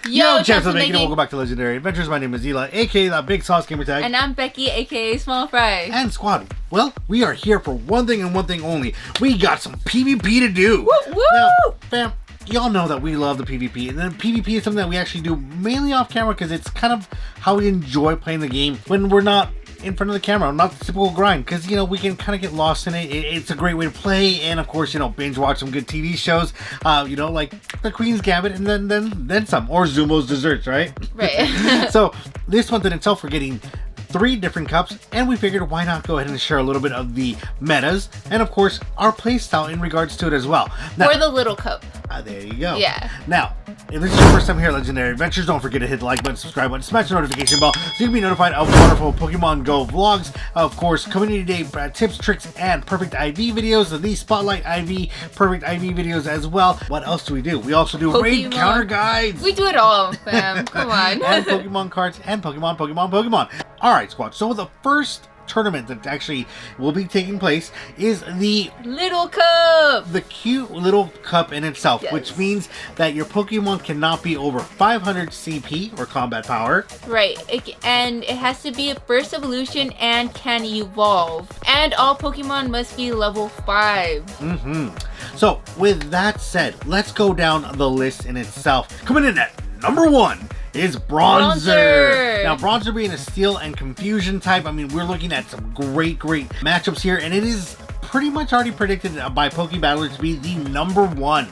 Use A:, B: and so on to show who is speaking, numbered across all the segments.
A: Yo, champs of the making, and welcome back to Legendary Adventures. My name is Eli, aka the Big Sauce Gamer Tag.
B: And I'm Becky, aka Small Fry.
A: And squad, well, we are here for one thing and one thing only. We got some PvP to do.
B: Woo woo!
A: Now, fam, y'all know that we love the PvP, and then PvP is something that we actually do mainly off camera because it's kind of how we enjoy playing the game when we're not in front of the camera, not the typical grind, because you know we can kind of get lost in it. It's a great way to play, and of course, you know, binge watch some good TV shows, you know, like The Queen's Gambit, and then some, or Zumo's Desserts, right?
B: Right.
A: So this month in itself, we're getting 3 different cups, and we figured why not go ahead and share a little bit of the metas, and of course our playstyle in regards to it as well. Now,
B: for the little cup.
A: There you go.
B: Yeah.
A: Now, if this is your first time here at Legendary Adventures, don't forget to hit the like button, subscribe button, smash the notification bell so you can be notified of wonderful Pokemon Go vlogs. Of course, Community Day tips, tricks, and perfect IV videos. The Spotlight IV, perfect IV videos as well. What else do we do? We also do raid counter guides.
B: We do it all, fam. Come on.
A: And Pokemon cards and Pokemon. Alright, squad. So the first tournament that actually will be taking place is the
B: little cup,
A: the cute little cup in itself,
B: yes.
A: Which means that your Pokemon cannot be over 500 CP or combat power,
B: right? And it has to be a first evolution and can evolve, and all Pokemon must be level 5.
A: So with that said, let's go down the list in itself. Coming in at number 1 is Bronzer. Now, Bronzer being a Steel and Confusion type, I mean, we're looking at some great matchups here, and it is pretty much already predicted by PokeBattler to be the number one.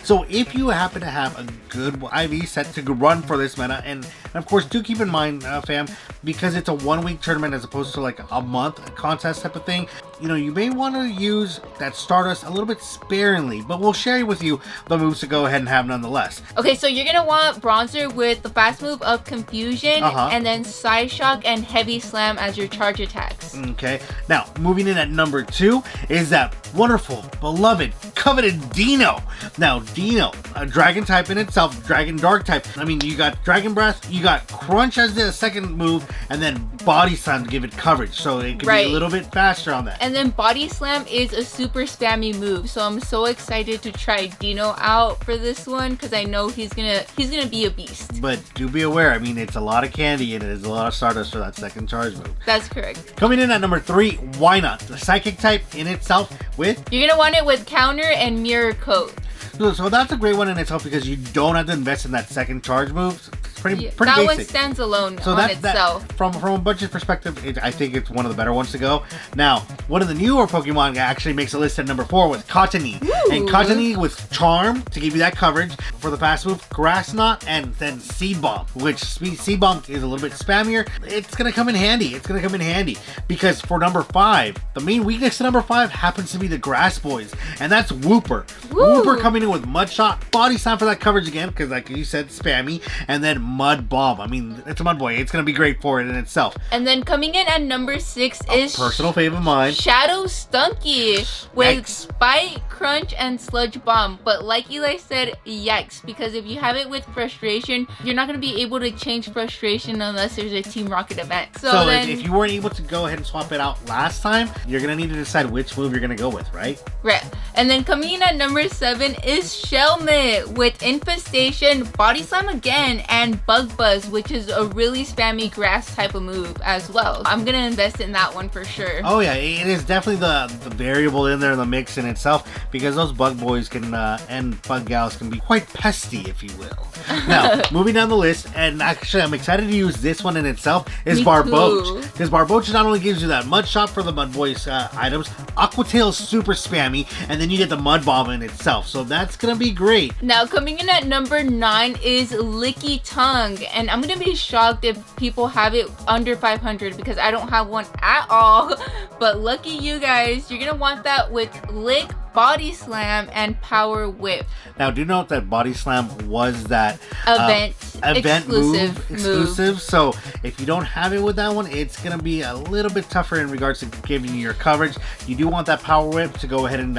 A: So if you happen to have a good IV set to run for this meta, and of course do keep in mind, fam, because it's a 1-week tournament as opposed to like a month contest type of thing, you know, you may want to use that Stardust a little bit sparingly, but we'll share with you the moves to go ahead and have nonetheless.
B: Okay, so you're gonna want Bronzer with the fast move of Confusion, and then Side Shock and Heavy Slam as your charge attacks.
A: Okay, now moving in at number 2 is that wonderful, beloved, coveted Dino. Now, Dino, a dragon type in itself, dragon dark type. I mean, you got Dragon Breath, you got Crunch as the second move, and then Body Slam to give it coverage, so it can be a little bit faster on that.
B: And then Body Slam is a super spammy move, so I'm so excited to try Dino out for this one because I know he's gonna be a beast.
A: But do be aware, I mean, it's a lot of candy and it is a lot of Stardust for that second charge move.
B: That's correct.
A: Coming in at number 3, why not? The Psychic type in itself with...
B: You're gonna want it with Counter and Mirror Coat.
A: So that's a great one in itself because you don't have to invest in that second charge move. It's pretty
B: that
A: basic.
B: One stands alone on itself.
A: From a budget perspective, I think it's one of the better ones to go. Now, one of the newer Pokemon actually makes a list at number 4 with Cottony. And Cottony with Charm to give you that coverage for the fast move, Grass Knot, and then Seed Bomb, which Seed Bomb is a little bit spammier. It's going to come in handy. Because for number 5, the main weakness to number 5 happens to be the Grass Boys, and that's Wooper. Wooper coming in with Mud Shot, Body Slam for that coverage again, because like you said, spammy, and then Mud Bomb. I mean, it's a Mud Boy. It's going to be great for it in itself.
B: And then coming in at number 6 is
A: personal fave of mine,
B: Shadow Stunky with Bite, Crunch, and Sludge Bomb. But like Eli said, yikes, because if you have it with Frustration, you're not going to be able to change Frustration unless there's a Team Rocket event. So then,
A: if you weren't able to go ahead and swap it out last time, you're going to need to decide which move you're going to go with, right?
B: Right. And then coming in at number 7 is Shelmet with Infestation, Body Slam again, and Bug Buzz, which is a really spammy grass type of move as well. I'm gonna invest in that one for sure.
A: Oh yeah, it is definitely the variable in there in the mix in itself, because those Bug Boys can and Bug Gals can be quite pesty, if you will. Now, moving down the list, and actually I'm excited to use this one in itself, is Barboach. Because Barboach not only gives you that Mud Shot for the Mud Boys items, Aqua Tail is super spammy, and then you get the Mud Bomb in itself, so that's gonna be great.
B: Now coming in at number 9 is Licky Tongue, and I'm gonna be shocked if people have it under 500 because I don't have one at all. But lucky you guys, you're gonna want that with Lick, Body Slam, and Power Whip.
A: Now do note that Body Slam was that
B: event
A: event
B: exclusive
A: exclusive. So if you don't have it with that one, it's gonna be a little bit tougher in regards to giving you your coverage. You do want that power whip to go ahead and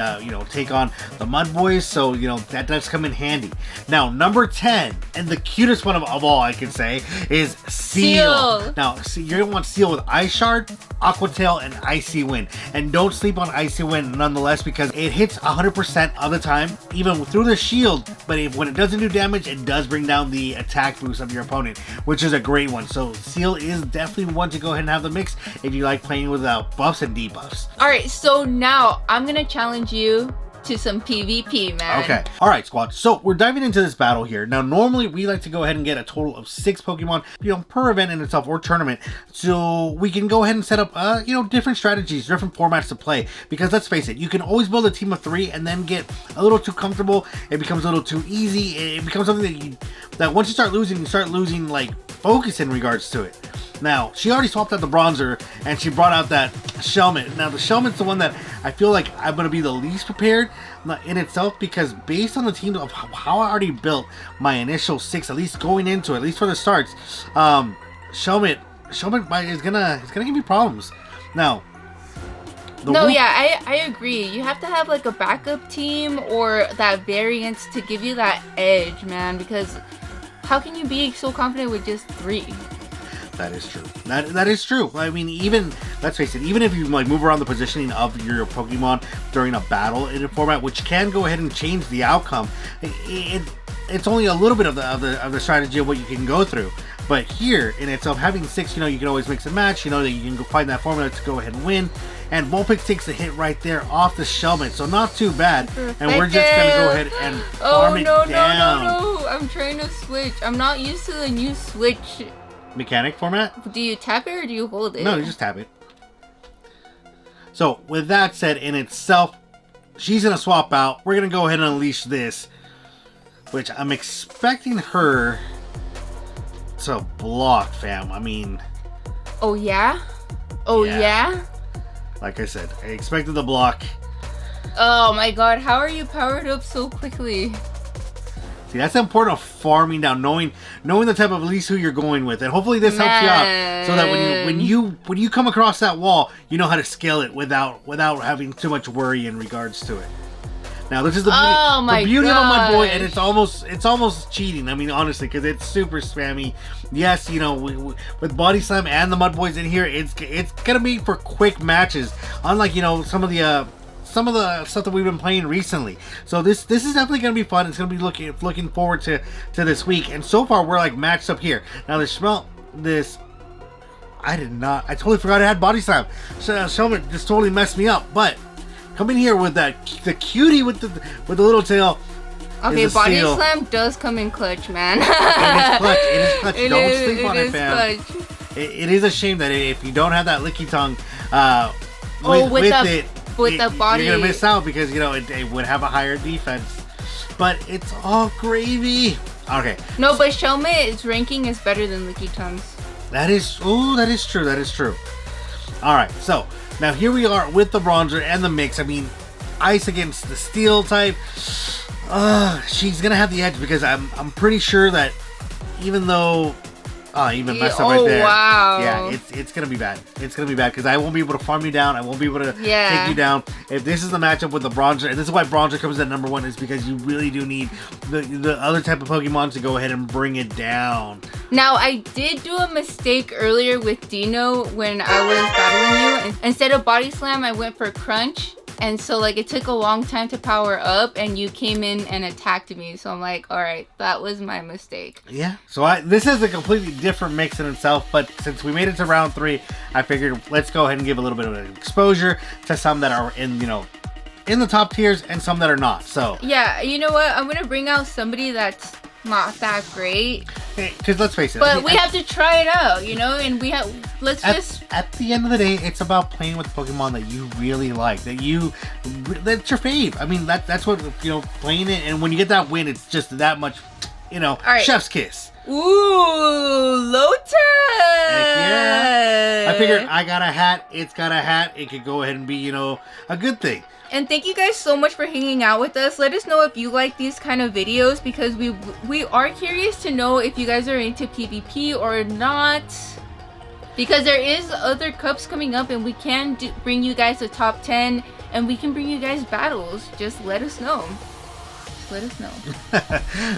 A: take on the Mud Boys, so that does come in handy. Now number 10, and the cutest one of all I can say, is Seal. Now see, you're gonna want Seal with Ice Shard, Aqua Tail, and Icy Wind, and don't sleep on Icy Wind nonetheless, because it hits 100% of the time, even through the shield. But when it doesn't do damage, it does bring down the attack boost of your opponent, which is a great one. So Seal is definitely one to go ahead and have the mix if you like playing with buffs and debuffs.
B: Alright, so now I'm gonna challenge you to some PvP, man.
A: Okay. Alright, squad. So we're diving into this battle here. Now, normally we like to go ahead and get a total of 6 Pokemon, per event in itself or tournament. So we can go ahead and set up, different strategies, different formats to play. Because let's face it, you can always build a team of 3 and then get a little too comfortable. It becomes a little too easy. It becomes something that once you start losing, like, focus in regards to it. Now, she already swapped out the Bronzer, and she brought out that Shelmet. Now, the Shelmet's the one that I feel like I'm going to be the least prepared in itself, because based on the team of how I already built my initial 6, at least going into it, at least for the starts, Shelmet is gonna give me problems. Now,
B: I agree. You have to have like a backup team or that variance to give you that edge, man, because how can you be so confident with just 3?
A: That is true. That is true. I mean, let's face it, even if you like move around the positioning of your Pokemon during a battle in a format, which can go ahead and change the outcome, it's only a little bit of the strategy of what you can go through. But here in itself, having 6, you can always mix and match. That you can go find that formula to go ahead and win. And Vulpix takes a hit right there off the Shelmet, so not too bad. And we're just gonna go ahead and farm it down.
B: No! I'm trying to switch. I'm not used to the new switch
A: mechanic format.
B: Do you tap it or do you hold it?
A: No, you just tap it. So with that said, in itself, she's gonna swap out. We're gonna go ahead and unleash this, which I'm expecting her to block, fam. I mean,
B: oh yeah? Oh yeah?
A: Like I said, I expected the block.
B: Oh my god, how are you powered up so quickly?
A: See, that's important of farming down, knowing the type of least who you're going with, and hopefully this helps you out, so that when you come across that wall, you know how to scale it without having too much worry in regards to it. Now this is the beauty of a Mud Boy, and it's almost cheating. I mean, honestly, because it's super spammy. Yes, with Body Slam and the Mud Boys in here, it's gonna be for quick matches, unlike some of the stuff that we've been playing recently. So this is definitely going to be fun. It's going to be looking forward to this week. And so far we're like matched up here. Now I totally forgot I had Body Slam. So Shelmet just totally messed me up. But coming here with the cutie with the little tail.
B: Okay, Body Slam does come in clutch, man.
A: It is clutch. Don't sleep on it, fam. It is a shame that if you don't have that licky tongue with the body, you're gonna miss out, because it would have a higher defense. But it's all gravy. Okay.
B: No, but Shelmet's ranking is better than Licky Tongue's.
A: That is true. That is true. All right. So now here we are with the Bronzer and the mix. I mean, Ice against the Steel type. She's gonna have the edge, because I'm pretty sure that even though. Even messed up right there.
B: Wow.
A: Yeah, it's gonna be bad. It's gonna be bad, because I won't be able to farm you down. I won't be able to take you down. If this is the matchup with the Bronzer, and this is why Bronzer comes at number 1, is because you really do need the other type of Pokemon to go ahead and bring it down.
B: Now, I did do a mistake earlier with Dino when I was battling you. Instead of Body Slam, I went for Crunch. And so, it took a long time to power up, and you came in and attacked me. So I'm like, all right, that was my mistake.
A: Yeah. So this is a completely different mix in itself. But since we made it to round 3, I figured let's go ahead and give a little bit of an exposure to some that are in the top tiers and some that are not. So
B: yeah, you know what? I'm gonna bring out somebody that's not that great.
A: Because let's face it.
B: But we have to try it out, and
A: at the end of the day, it's about playing with Pokemon that you really like, that's your fave. I mean, that's what, playing it, and when you get that win, it's just that much,
B: right.
A: Chef's kiss.
B: Ooh, Lotus!
A: Heck yeah. I figured I got a hat, it's got a hat, it could go ahead and be, you know, a good thing.
B: And thank you guys so much for hanging out with us. Let us know if you like these kind of videos, because we are curious to know if you guys are into PvP or not. Because there is other cups coming up, and we can bring you guys a top 10, and we can bring you guys battles. Just let us know. Let us know.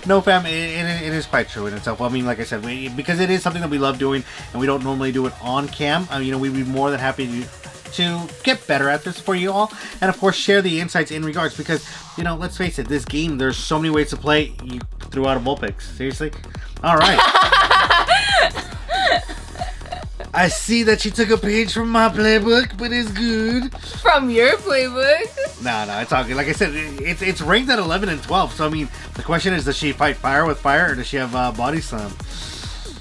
A: No, fam, it is quite true in itself. Well, I mean, like I said, because it is something that we love doing, and we don't normally do it on cam. You know, we'd be more than happy to get better at this for you all, and of course share the insights in regards, because, you know, let's face it, this game, there's so many ways to play. You threw out a Vulpix, seriously? All right. I see that you took a page from my playbook, but it's good.
B: From your playbook?
A: No, it's all good. Like I said, it's ranked at 11 and 12, so I mean, the question is, does she fight fire with fire, or does she have body slam?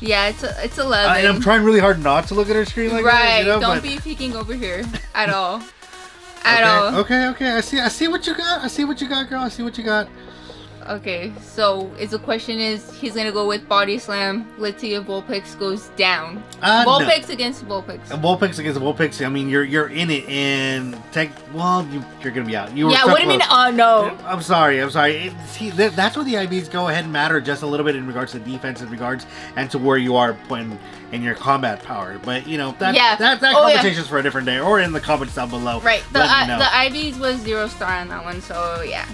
B: Yeah, it's 11.
A: And I'm trying really hard not to look at her screen like that. You know,
B: don't be peeking over here at all. At all.
A: Okay. I see what you got. I see what you got, girl. I see what you got.
B: Okay, so the question is, he's gonna go with body slam. Let's see if Vulpix goes down. Vulpix against Vulpix.
A: Vulpix against Vulpix. I mean, you're in it, and you're gonna be out.
B: Yeah, what do you mean? Oh no.
A: I'm sorry. See, that's where the IVs go ahead and matter just a little bit in regards to defense, in regards and to where you are in your combat power. But you know that conversation's for a different day, or in the comments down below.
B: Right. The IVs was 0-star on that one, so yeah.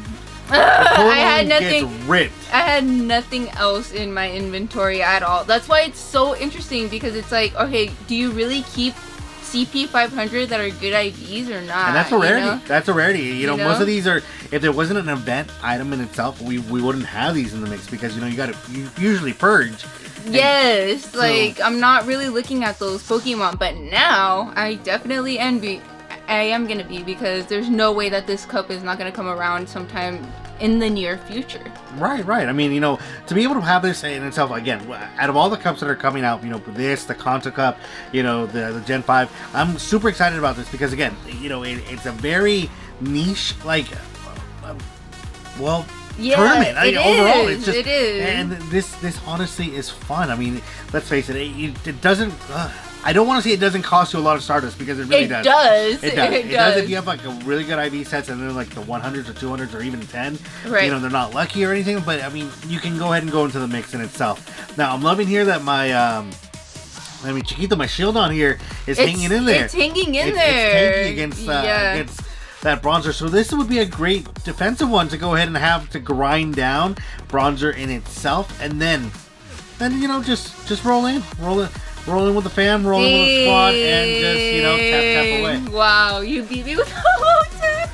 B: I had nothing.
A: Ripped.
B: I had nothing else in my inventory at all. That's why it's so interesting, because it's like, okay, do you really keep CP 500 that are good IVs or not?
A: And that's a rarity.
B: You know?
A: That's a rarity. You know, most of these are. If there wasn't an event item in itself, we wouldn't have these in the mix, because you know you usually purge.
B: Yes, like I'm not really looking at those Pokemon, but now I definitely envy. I am gonna be, because there's no way that this cup is not gonna come around sometime in the near future.
A: Right. I mean, you know, to be able to have this in itself, again, out of all the cups that are coming out, you know, this, the Kanto Cup, you know, the Gen 5, I'm super excited about this, because again, you know, it's a very niche, like, tournament. Overall, it's just, it is. And this honestly is fun. I mean, let's face it, it doesn't. I don't want to say it doesn't cost you a lot of Stardust, because it really does. It does if you have like a really good IV sets, and then like the 100s or 200s or even 10. Right. You know, they're not lucky or anything, but I mean, you can go ahead and go into the mix in itself. Now, I'm loving here that my Chiquito, my shield on here is hanging in there.
B: It's hanging in there.
A: It's tanky against that bronzer. So this would be a great defensive one to go ahead and have to grind down bronzer in itself, and then you know, just roll in with the fam, roll in with the squad, and just, you know, tap away.
B: Wow, you beat me with a Lotus.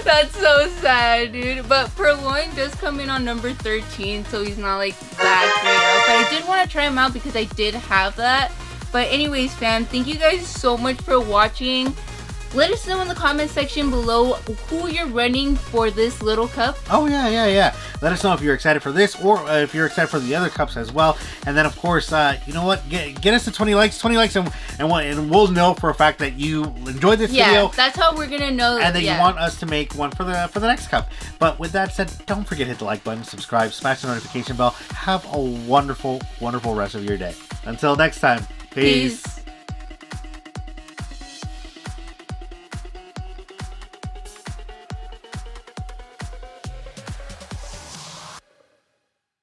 B: That's so sad, dude. But Purloin does come in on number 13, so he's not like that great. But I did want to try him out, because I did have that. But anyways, fam, thank you guys so much for watching. Let us know in the comment section below who you're running for this little cup.
A: Oh, yeah. Let us know if you're excited for this, or if you're excited for the other cups as well. And then, of course, you know what? Get us to 20 likes, and we'll know for a fact that you enjoyed this video.
B: Yeah, that's how we're going to know.
A: And that you want us to make one for the next cup. But with that said, don't forget to hit the like button, subscribe, smash the notification bell. Have a wonderful, wonderful rest of your day. Until next time, peace.